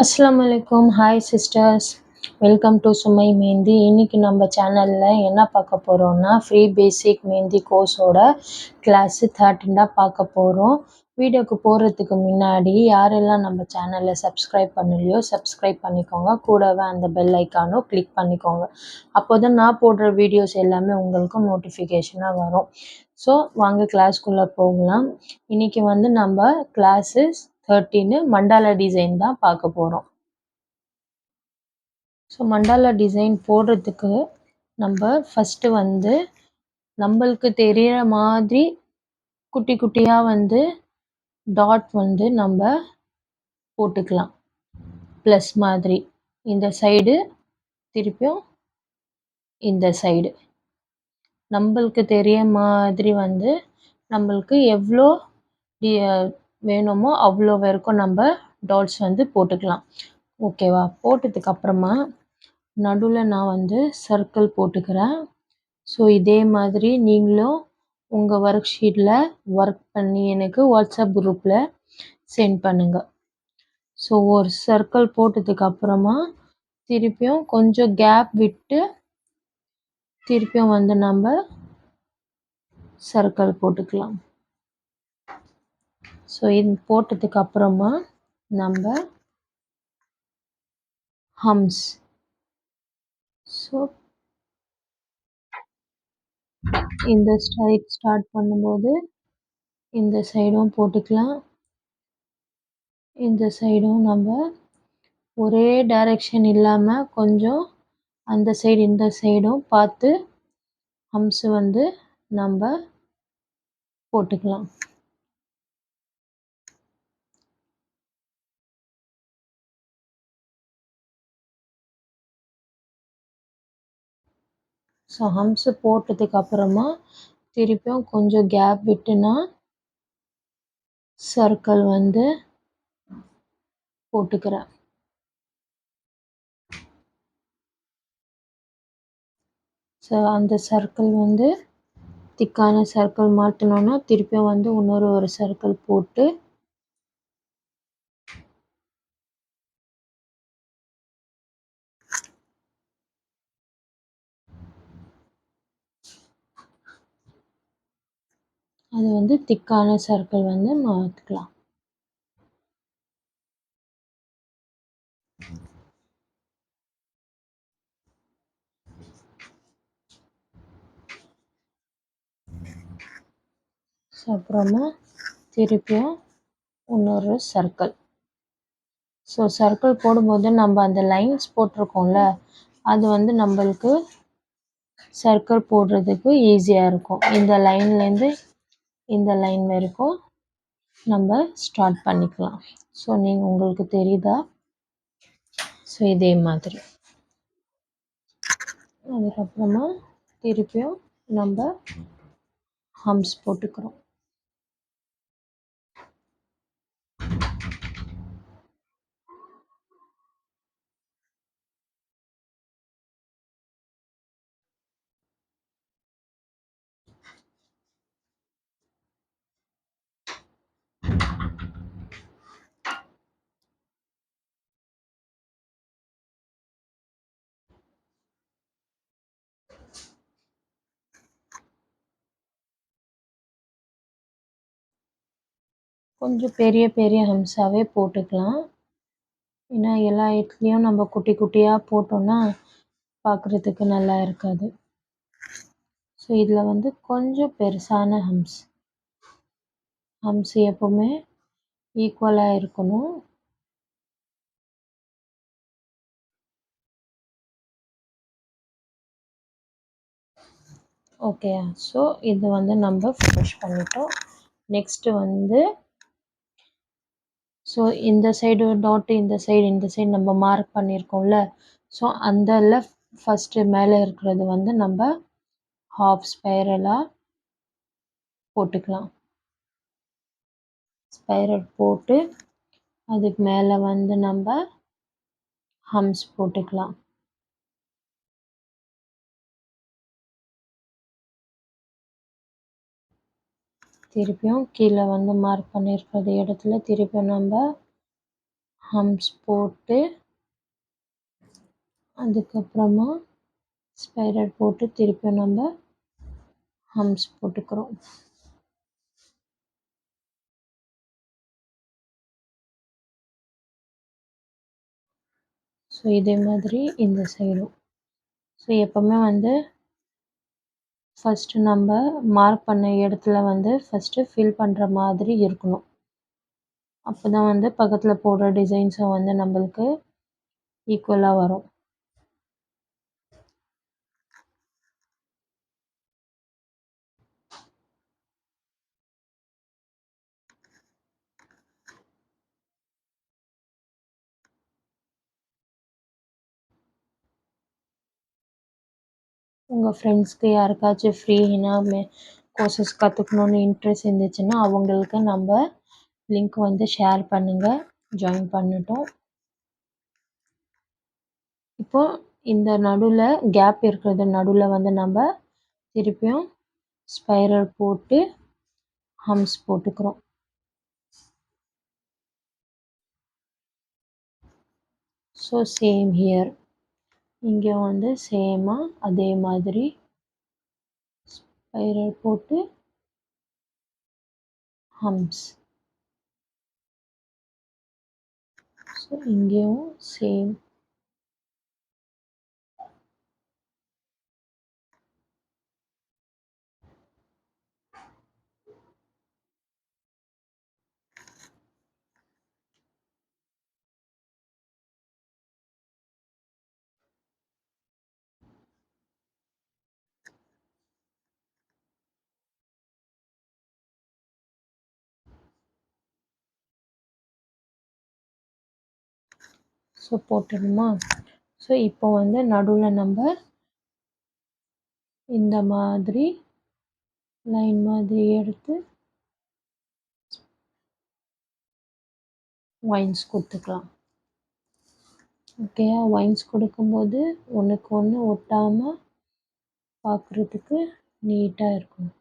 அஸ்ஸலாமு அலைக்கும். Hi sisters. Welcome to சுமை மெஹந்தி. இன்னைக்கு நம்ம சேனலில் என்ன பார்க்க போகிறோம்னா ஃப்ரீ பேசிக் மெஹந்தி கோர்ஸோட கிளாஸு 13 தான் பார்க்க போகிறோம். வீடியோக்கு போகிறதுக்கு முன்னாடி யாரெல்லாம் நம்ம சேனலை சப்ஸ்கிரைப் பண்ணலையோ சப்ஸ்கிரைப் பண்ணிக்கோங்க. கூடவே அந்த பெல் ஐக்கானும் கிளிக் பண்ணிக்கோங்க. அப்போ தான் நான் போடுற வீடியோஸ் எல்லாமே உங்களுக்கு நோட்டிஃபிகேஷனாக வரும். ஸோ வாங்க கிளாஸ்க்குள்ளே போகலாம். இன்றைக்கி வந்து நம்ம கிளாஸஸ் 13 மண்டாலா டிசைன் தான் பார்க்க போகிறோம். ஸோ மண்டாலா டிசைன் போடுறதுக்கு நம்ம ஃபஸ்ட்டு வந்து நம்மளுக்கு தெரிகிற மாதிரி குட்டி குட்டியாக வந்து டாட் வந்து நம்ம போட்டுக்கலாம். ப்ளஸ் மாதிரி இந்த சைடு திருப்பியும் இந்த சைடு நம்மளுக்கு தெரிய மாதிரி வந்து நம்மளுக்கு எவ்வளோ வேணுமோ அவ்வளோ வரைக்கும் நம்ம டாட்ஸ் வந்து போட்டுக்கலாம். ஓகேவா? போட்டதுக்கப்புறமா நடுவில் நான் வந்து சர்க்கிள் போட்டுக்கிறேன். ஸோ இதே மாதிரி நீங்களும் உங்கள் ஒர்க் ஷீட்டில் ஒர்க் பண்ணி எனக்கு வாட்ஸ்அப் குரூப்பில் சென்ட் பண்ணுங்கள். ஸோ ஒரு சர்க்கிள் போட்டதுக்கப்புறமா திருப்பியும் கொஞ்சம் கேப் விட்டு திருப்பியும் வந்து நம்ம சர்க்கிள் போட்டுக்கலாம். ஸோ இது போட்டதுக்கப்புறமா நம்ம ஹம்ஸ். ஸோ இந்த சைட் ஸ்டார்ட் பண்ணும்போது இந்த சைடும் போட்டுக்கலாம். இந்த சைடும் நம்ம ஒரே டைரெக்ஷன் இல்லாமல் கொஞ்சம் அந்த சைடு இந்த சைடும் பார்த்து ஹம்ஸ் வந்து நம்ம போட்டுக்கலாம். ஸோ ஹம்ஸ் போட்டதுக்கப்புறமா திருப்பியும் கொஞ்சம் கேப் விட்டுனா சர்க்கிள் வந்து போட்டுக்கிறேன். ஸோ அந்த சர்க்கிள் வந்து திக்கான சர்க்கிள் மாட்டணும்னா திருப்பியும் வந்து ஒரு சர்க்கிள் போட்டு அது வந்து திக்கான சர்க்கிள் வந்து மாற்றிக்கலாம். ஸோ அப்புறமா திருப்பியும் இன்னொரு சர்க்கிள். ஸோ சர்க்கிள் போடும்போது நம்ம அந்த லைன்ஸ் போட்டிருக்கோம்ல அது வந்து நம்மளுக்கு சர்க்கிள் போடுறதுக்கு ஈஸியாக இருக்கும். இந்த லைன்லேருந்து இந்த லைன் வரைக்கும் நம்ம ஸ்டார்ட் பண்ணிக்கலாம். ஸோ நீங்கள் உங்களுக்கு தெரியுதா? ஸோ இதே மாதிரி அதுக்கப்புறமா திருப்பியும் நம்ம ஹம்ஸ் போட்டுக்கிறோம். கொஞ்சம் பெரிய பெரிய ஹம்ஸாகவே போட்டுக்கலாம். ஏன்னா எல்லா இடத்துலையும் நம்ம குட்டி குட்டியாக போட்டோம்னா பார்க்குறதுக்கு நல்லா இருக்காது. ஸோ இதில் வந்து கொஞ்சம் பெருசான ஹம்ஸ் எப்போவுமே ஈக்குவலாக இருக்கணும். ஓகே. ஸோ இது வந்து நம்ம ஃபினிஷ் பண்ணிட்டோம். நெக்ஸ்ட்டு வந்து ஸோ இந்த சைடு டாட்டு இந்த சைடு நம்ம மார்க் பண்ணியிருக்கோம்ல. ஸோ அந்த ஃபஸ்ட்டு மேலே இருக்கிறது வந்து நம்ம ஹாஃப் ஸ்பைரலாக போட்டுக்கலாம். ஸ்பைரல் போட்டு அதுக்கு மேலே வந்து நம்ம ஹம்ஸ் போட்டுக்கலாம். திருப்பியும் கீழே வந்து மார்க் பண்ணியிருக்கிறது இடத்துல திருப்பியும் நம்ம ஹம்ஸ் போட்டு அதுக்கப்புறமா ஸ்பைரல் போட்டு திருப்பியும் நம்ம ஹம்ஸ் போட்டுக்கிறோம். ஸோ இதே மாதிரி இந்த சைடும். ஸோ எப்போவுமே வந்து ஃபஸ்ட்டு நம்ம மார்க் பண்ண இடத்துல வந்து ஃபஸ்ட்டு ஃபில் பண்ணுற மாதிரி இருக்கணும். அப்போ தான் வந்து பக்கத்தில் போடுற டிசைன்ஸும் வந்து நம்மளுக்கு ஈக்குவலாக வரும். உங்கள் ஃப்ரெண்ட்ஸ்க்கு யாருக்காச்சும் ஃப்ரீ ஹெனா கோர்சஸ் கற்றுக்கணுன்னு இன்ட்ரெஸ்ட் இருந்துச்சுன்னா அவங்களுக்கு நம்ம லிங்க் வந்து ஷேர் பண்ணுங்கள், ஜாயின் பண்ணட்டும். இப்போது இந்த நடுவில் கேப் இருக்கிறது நடுவில் வந்து நம்ம திருப்பியும் ஸ்பைரல் போட்டு ஹம்ஸ் போட்டுக்கிறோம். ஸோ சேம் ஹியர், இங்கே வந்து சேமாக அதே மாதிரி ஸ்பைரல் போட்டு ஹம்ஸ். ஸோ இங்கேயும் சேம். ஸோ போட்டுடுமா. ஸோ இப்போ வந்து நடுவில் நம்ம இந்த மாதிரி லைன் மாதிரி எடுத்து வைன்ஸ் கொடுத்துக்கலாம். ஓகேயா. வைன்ஸ் கொடுக்கும்போது ஒன்றுக்கு ஒன்று ஒட்டாமல் பார்க்குறதுக்கு நீட்டாக இருக்கும்.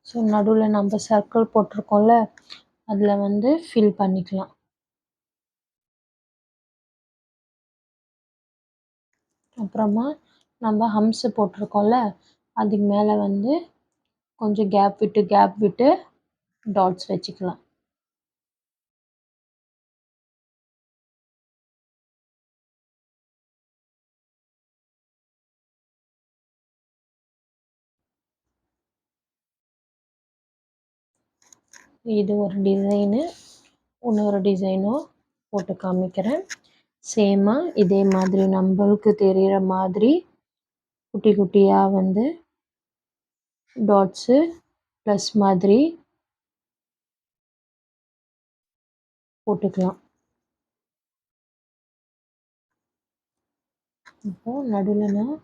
ஸோ நடுவில் நம்ம சர்க்கிள் போட்டிருக்கோம்ல அதில் வந்து ஃபில் பண்ணிக்கலாம். அப்புறமா நம்ம ஹம்ஸு போட்டிருக்கோம்ல அதுக்கு மேலே வந்து கொஞ்சம் கேப் விட்டு டாட்ஸ் வச்சுக்கலாம். இது ஒரு டிசைனு. இன்னொரு டிசைனும் போட்டு காமிக்கிறேன். சேமாக இதே மாதிரி நம்மளுக்கு தெரிகிற மாதிரி குட்டி குட்டியாக வந்து டாட்ஸு ப்ளஸ் மாதிரி போட்டுக்கலாம். இப்போது நடுவில் நான்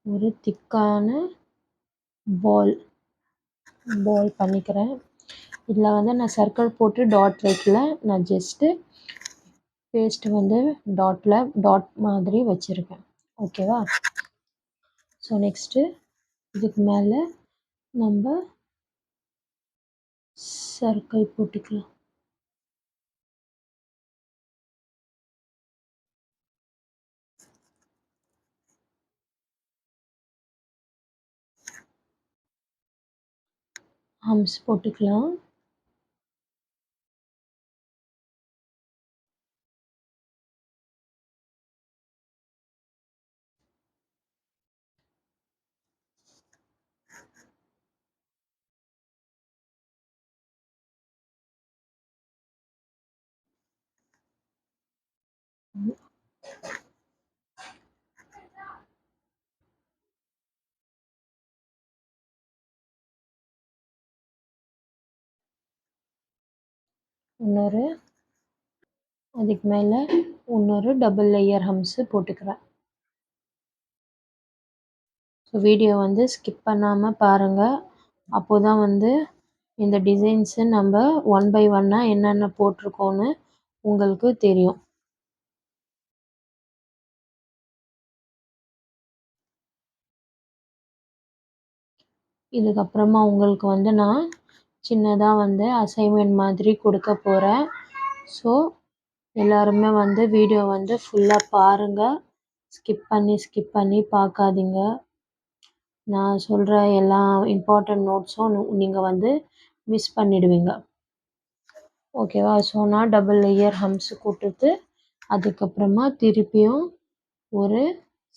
ஒரு திக்கான பால் பண்ணிக்கிறேன். இதில் வந்து நான் சர்க்கிள் போட்டு டாட் வைக்கல, நான் ஜஸ்ட்டு பேஸ்ட்டு வந்து டாட் மாதிரி வச்சுருக்கேன். ஓகேவா. ஸோ நெக்ஸ்ட்டு இதுக்கு மேலே நம்ம சர்க்கிள் போட்டுக்கலாம். ஹம்ஸ் போட்டுக்கலாம். இன்னொரு அதுக்கு மேலே இன்னொரு டபுள் லேயர் ஹம்ஸு போட்டுக்கிறேன். ஸோ வீடியோ வந்து ஸ்கிப் பண்ணாமல் பாருங்கள். அப்போ தான் வந்து இந்த டிசைன்ஸு நம்ம ஒன் பை ஒன்னாக என்னென்ன போட்டிருக்கோன்னு உங்களுக்கு தெரியும். இதுக்கப்புறமா உங்களுக்கு வந்து நான் சின்னதாக வந்து அசைன்மெண்ட் மாதிரி கொடுக்க போகிறேன். ஸோ எல்லாருமே வந்து வீடியோ வந்து ஃபுல்லாக பாருங்கள். ஸ்கிப் பண்ணி பார்க்காதீங்க. நான் சொல்கிற எல்லா இம்பார்ட்டண்ட் நோட்ஸும் நீங்கள் வந்து மிஸ் பண்ணிடுவீங்க. ஓகேவா? ஸோ நான் டபுள் லேயர் ஹம்ஸ் கொடுத்து அதுக்கப்புறமா திருப்பியும் ஒரு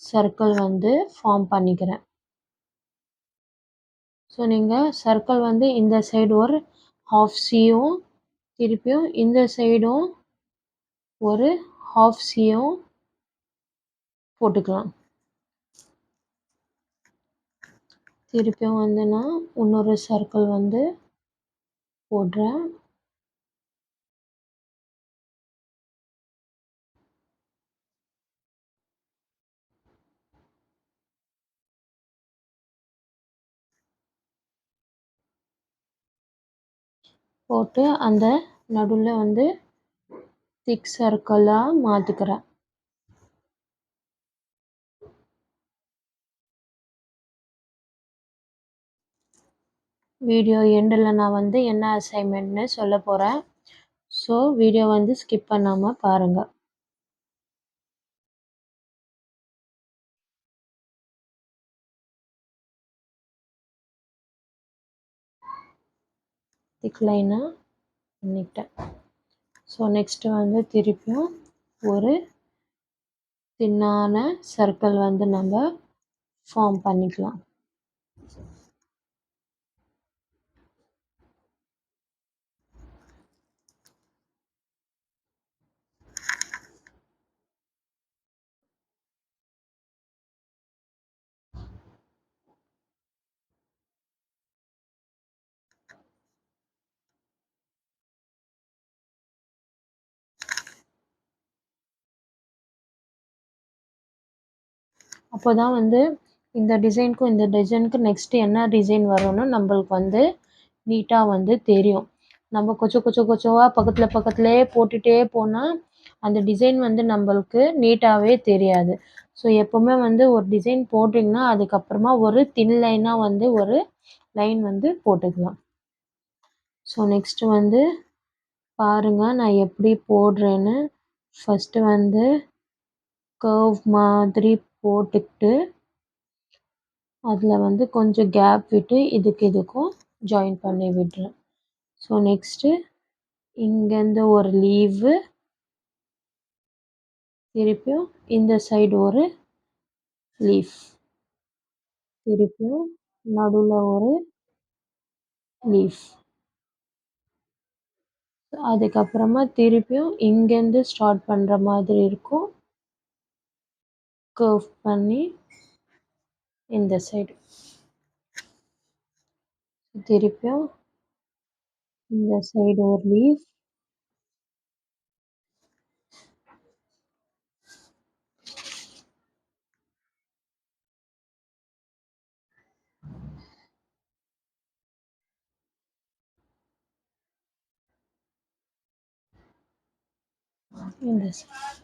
சர்க்கிள் வந்து ஃபார்ம் பண்ணிக்கிறேன். ஸோ நீங்கள் சர்க்கிள் வந்து இந்த சைடு ஒரு ஹாஃப் சியும் திருப்பியும் இந்த சைடும் ஒரு ஹாஃப் சியும் போட்டுக்கலாம். திருப்பியும் வந்து நான் இன்னொரு சர்க்கிள் வந்து போடுறேன். போட்டு அந்த நடுவில் வந்து திக் சர்க்கிளாக மாற்றிக்கிறேன். வீடியோ எண்டில் நான் வந்து என்ன அசைன்மெண்ட்னு சொல்ல போகிறேன். ஸோ வீடியோ வந்து ஸ்கிப் பண்ணாமல் பாருங்கள். திக் லைனாக பண்ணிட்டேன். ஸோ நெக்ஸ்ட்டு வந்து திருப்பியும் ஒரு தின்னான சர்க்கிள் வந்து நம்ம ஃபார்ம் பண்ணிக்கலாம். அப்போ தான் வந்து இந்த டிசைனுக்கும் இந்த டிசைனுக்கு நெக்ஸ்ட்டு என்ன டிசைன் வரும்னு நம்மளுக்கு வந்து நீட்டாக வந்து தெரியும். நம்ம கொச்சமாக பக்கத்துலேயே போட்டுகிட்டே போனால் அந்த டிசைன் வந்து நம்மளுக்கு நீட்டாகவே தெரியாது. ஸோ எப்போவுமே வந்து ஒரு டிசைன் போட்டிங்கன்னா அதுக்கப்புறமா ஒரு தின் லைனாக வந்து ஒரு லைன் வந்து போட்டுக்கலாம். ஸோ நெக்ஸ்ட்டு வந்து பாருங்கள் நான் எப்படி போடுறேன்னு. ஃபஸ்ட்டு வந்து கர்வ் மாதிரி போட்டுக்கிட்டு அதில் வந்து கொஞ்சம் கேப் விட்டு இதுக்கும் ஜாயின் பண்ணி விடுறேன். ஸோ நெக்ஸ்ட்டு இங்கேருந்து ஒரு லீவு திருப்பியும் இந்த சைடு ஒரு லீஃப் திருப்பியும் நடுவில் ஒரு லீஃப் அதுக்கப்புறமா திருப்பியும் இங்கேருந்து ஸ்டார்ட் பண்ணுற மாதிரி இருக்கும். கர்வ் பண்ணி இந்த சைடு திருப்பியும் இந்த சைடு ஒரு லீஃப் இந்த side.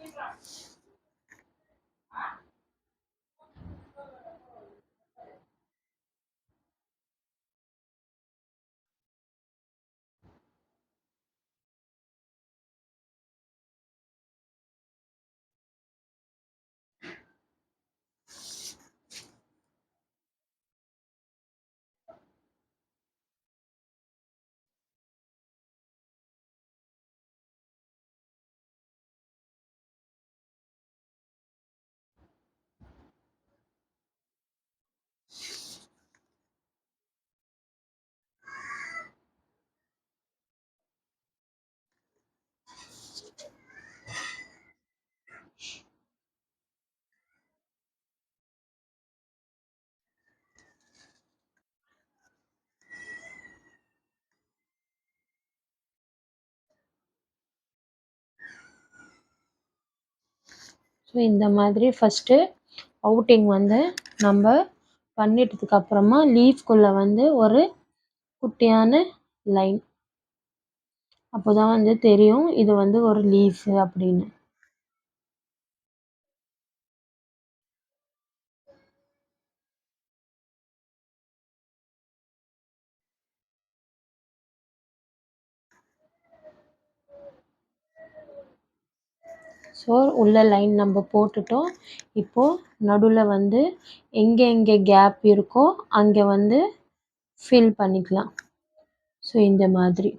ஸோ இந்த மாதிரி ஃபஸ்ட்டு அவுட்டிங் வந்து நம்ம பண்ணிட்டதுக்கப்புறமா லீஃப்குள்ளே வந்து ஒரு குட்டியான லைன், அப்போ தான் வந்து தெரியும் இது வந்து ஒரு லீஃபு அப்படின்னு. ஸோ உள்ள லைன் நம்ம போட்டுட்டோம். இப்போது நடுவில் வந்து எங்கே எங்கே கேப் இருக்கோ அங்கே வந்து ஃபில் பண்ணிக்கலாம். ஸோ இந்த மாதிரி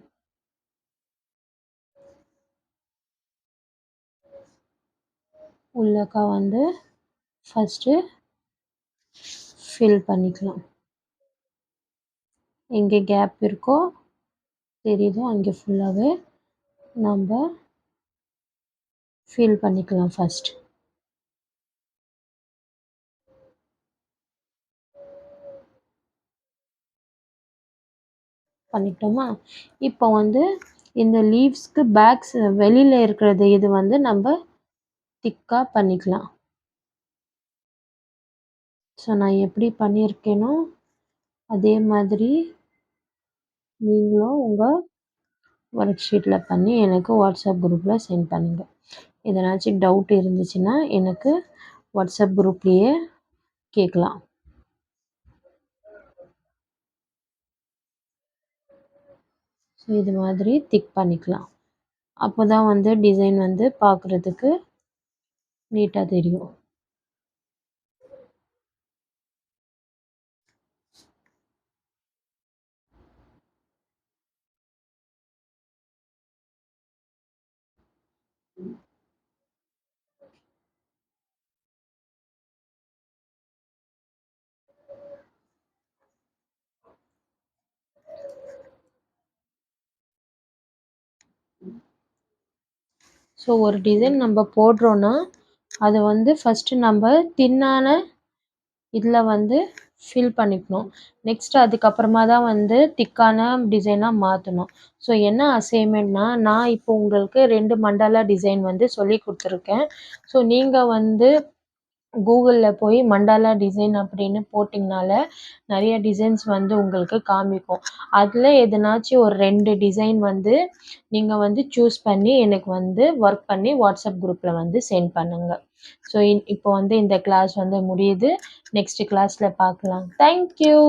உள்ளக்கா வந்து ஃபஸ்ட்டு ஃபில் பண்ணிக்கலாம். எங்கே கேப் இருக்கோ தெரியுதோ அங்கே ஃபுல்லாகவே நம்ம ஃபில் பண்ணிக்கலாம் ஃபஸ்ட். பண்ணிட்டோமா? இப்போ வந்து இந்த லீவ்ஸ்க்கு பேக்ஸ் வெளியில் இருக்கிறது இது வந்து நம்ம திக்காக பண்ணிக்கலாம். ஸோ நான் எப்படி பண்ணியிருக்கேனோ அதே மாதிரி நீங்களும் உங்கள் ஒர்க் ஷீட்டில் பண்ணி எனக்கு வாட்ஸ்அப் குரூப்பில் சென்ட் பண்ணுங்கள். எதனாச்சும் டவுட் இருந்துச்சுன்னா எனக்கு வாட்ஸ்அப் குரூப்லேயே கேட்கலாம். ஸோ இது மாதிரி திக் பண்ணிக்கலாம். அப்போ தான் வந்து டிசைன் வந்து பார்க்குறதுக்கு நீட்டாக தெரியும். ஸோ ஒரு டிசைன் நம்ம போடுறோன்னா அதை வந்து ஃபஸ்ட்டு நம்ம தின்னான இதில் வந்து ஃபில் பண்ணிக்கணும். நெக்ஸ்ட் அதுக்கப்புறமா தான் வந்து திக்கான டிசைனாக மாற்றணும். ஸோ என்ன அசைன்மெண்ட்னா, நான் இப்போ உங்களுக்கு 2 மண்டாலா டிசைன் வந்து சொல்லி கொடுத்துருக்கேன். ஸோ நீங்கள் வந்து கூகுளில் போய் மண்டாலா டிசைன் அப்படின்னு போட்டிங்கனால நிறைய டிசைன்ஸ் வந்து உங்களுக்கு காமிக்கும். அதில் எதனாச்சும் ஒரு 2 டிசைன் வந்து நீங்கள் வந்து சூஸ் பண்ணி எனக்கு வந்து ஒர்க் பண்ணி வாட்ஸ்அப் குரூப்பில் வந்து சென்ட் பண்ணுங்கள். ஸோ இப்போ வந்து இந்த கிளாஸ் வந்து முடியுது. நெக்ஸ்ட் கிளாஸில் பார்க்கலாம். தேங்க்யூ.